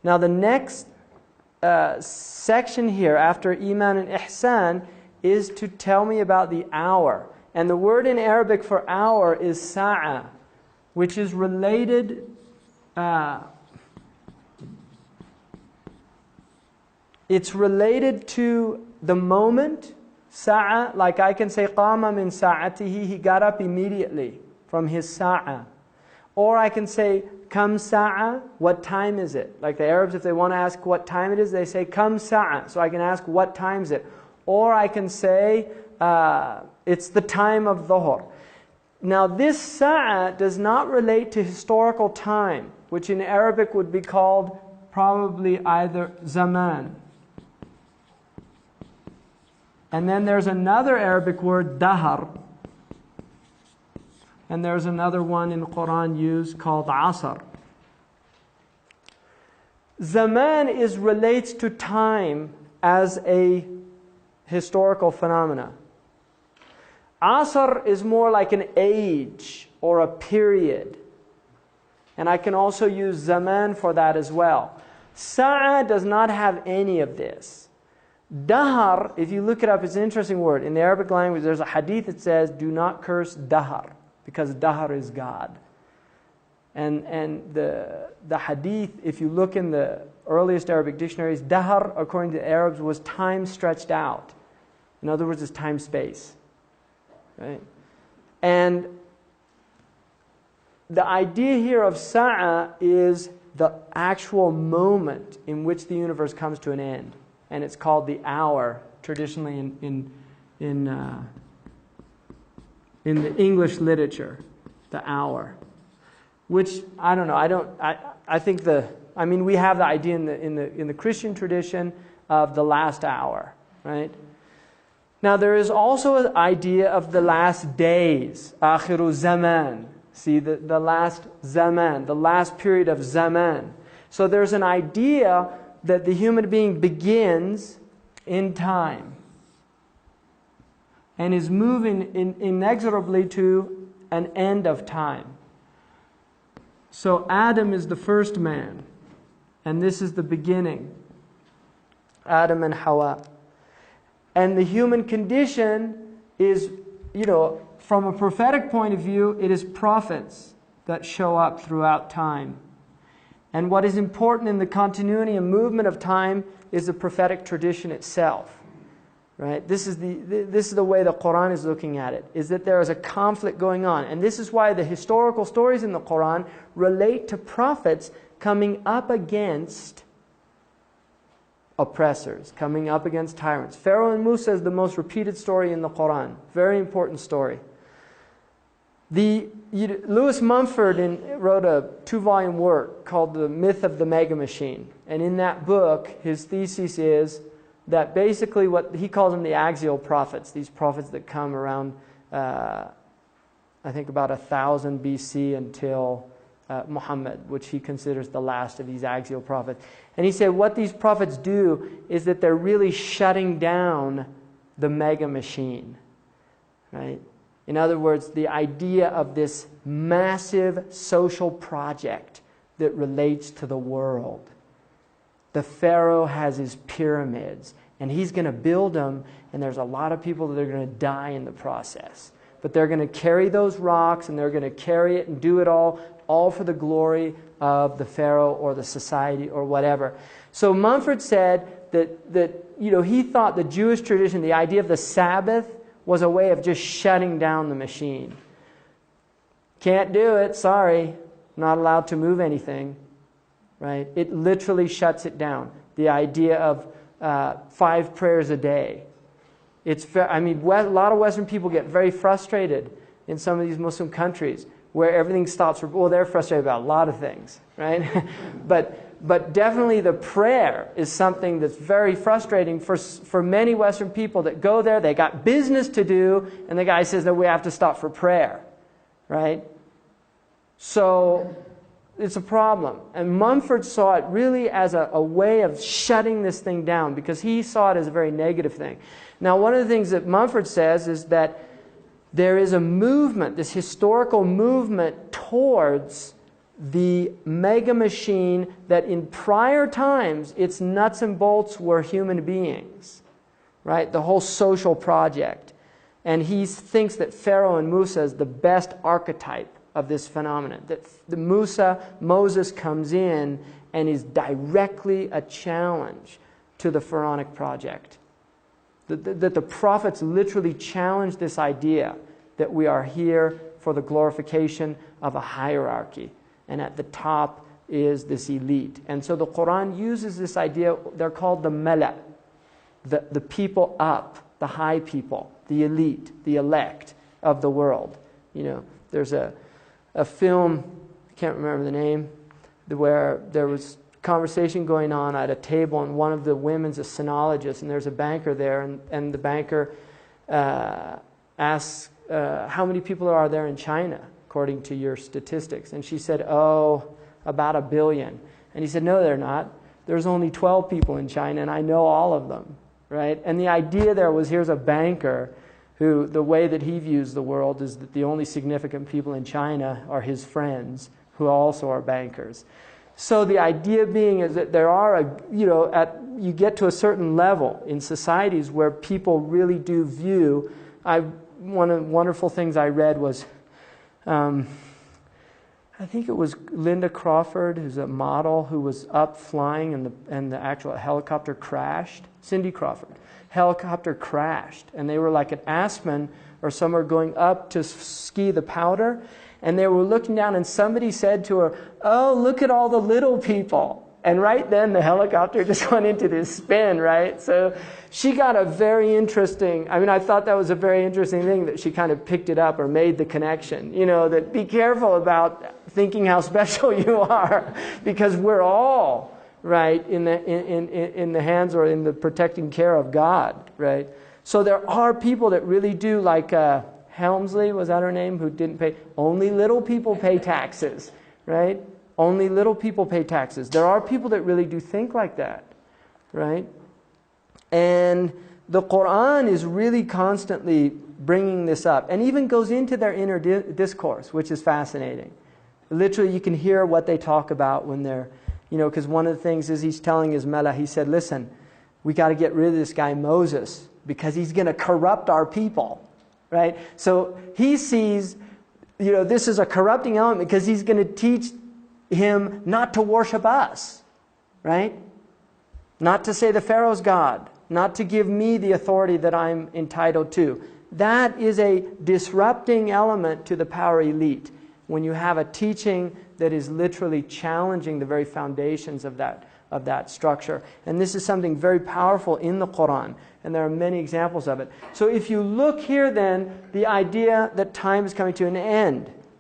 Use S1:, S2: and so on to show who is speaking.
S1: Now the next section here after Iman and Ihsan is to tell me about the hour. And the word in Arabic for hour is sa'a, which is related it's related to the moment. Sa'a, like I can say qama min sa'atihi, he got up immediately from his sa'a. Or I can say kam sa'a, what time is it? Like the Arabs, if they want to ask what time it is, they say kam sa'a. So I can ask what time is it? Or I can say it's the time of dhuhr. Now this sa'a does not relate to historical time, which in Arabic would be called probably either zaman. And then there's another Arabic word, dahar. And there's another one in Quran used called asr. Zaman relates to time as a historical phenomena. Asr is more like an age or a period. And I can also use zaman for that as well. Sa'a does not have any of this. Dahar, if you look it up, it's an interesting word. In the Arabic language, there's a hadith that says, do not curse dahar, because dahar is God. And the hadith, if you look in the earliest Arabic dictionaries, dahar, according to the Arabs, was time stretched out. In other words, it's time-space. Right? And the idea here of sa'a is the actual moment in which the universe comes to an end. And it's called the hour, traditionally in the English literature, the hour. Which, I don't know, I think we have the idea in the Christian tradition of the last hour, right? Now there is also an idea of the last days, akhiru zaman. See, the last zaman, the last period of zaman. So there's an idea that the human being begins in time and is moving inexorably to an end of time. So Adam is the first man, and this is the beginning. Adam and Hawa. And the human condition is, from a prophetic point of view, it is prophets that show up throughout time. And what is important in the continuity and movement of time is the prophetic tradition itself. Right? This is the way the Quran is looking at it, is that there is a conflict going on. And this is why the historical stories in the Quran relate to prophets coming up against oppressors, coming up against tyrants. Pharaoh and Musa is the most repeated story in the Quran. Very important story. Lewis Mumford wrote a 2-volume work called The Myth of the Mega Machine. And in that book, his thesis is that basically what he calls them the axial prophets, these prophets that come around, I think about 1000 BC until Muhammad, which he considers the last of these axial prophets. And he said what these prophets do is that they're really shutting down the mega machine, right? In other words, the idea of this massive social project that relates to the world. The Pharaoh has his pyramids, and he's going to build them, and there's a lot of people that are going to die in the process. But they're going to carry those rocks, and they're going to carry it and do it all for the glory of the Pharaoh or the society or whatever. So Mumford said that he thought the Jewish tradition, the idea of the Sabbath, was a way of just shutting down the machine. Can't do it, sorry. Not allowed to move anything. Right? It literally shuts it down. The idea of 5 prayers a day. A lot of Western people get very frustrated in some of these Muslim countries where everything stops. They're frustrated about a lot of things, right? But definitely the prayer is something that's very frustrating for many Western people that go there. They got business to do, and the guy says that we have to stop for prayer, right? So it's a problem. And Mumford saw it really as a way of shutting this thing down because he saw it as a very negative thing. Now, one of the things that Mumford says is that there is a movement, this historical movement towards the mega machine that in prior times its nuts and bolts were human beings, right? The whole social project. And he thinks that Pharaoh and Musa is the best archetype of this phenomenon. That the Moses comes in and is directly a challenge to the pharaonic project. That the prophets literally challenge this idea that we are here for the glorification of a hierarchy. And at the top is this elite. And so the Quran uses this idea, they're called the mala, the people up, the high people, the elite, the elect of the world. You know, there's a film, I can't remember the name, where there was conversation going on at a table, and one of the women's a sinologist, and there's a banker there, and the banker asks, how many people are there in China, according to your statistics? And she said, about 1 billion. And he said, no, they're not. There's only 12 people in China, and I know all of them, right? And the idea there was, here's a banker who, the way that he views the world is that the only significant people in China are his friends, who also are bankers. So the idea being is that there are, you get to a certain level in societies where people really do view. One of the wonderful things I read was, I think it was Linda Crawford, who's a model, who was up flying and the actual helicopter crashed. Cindy Crawford. Helicopter crashed, and they were like at Aspen or somewhere going up to ski the powder, and they were looking down, and somebody said to her, oh, look at all the little people. And right then the helicopter just went into this spin, right? So she got a very interesting, I thought that was a very interesting thing that she kind of picked it up or made the connection. You know, that be careful about thinking how special you are, because we're all, right, in the hands or in the protecting care of God, right? So there are people that really do, like Helmsley, was that her name, who didn't pay. Only little people pay taxes, right? Only little people pay taxes. There are people that really do think like that, right? And the Quran is really constantly bringing this up, and even goes into their inner discourse, which is fascinating. Literally, you can hear what they talk about when they're, because one of the things is he's telling his Mela, he said, listen, we got to get rid of this guy Moses because he's going to corrupt our people, right? So he sees, this is a corrupting element because he's going to teach him not to worship us, right? Not to say the Pharaoh's God, not to give me the authority that I'm entitled to. That is a disrupting element to the power elite. When you have a teaching that is literally challenging the very foundations of that structure. And this is something very powerful in the Quran, and there are many examples of it. So if you look here then, the idea that time is coming to an end,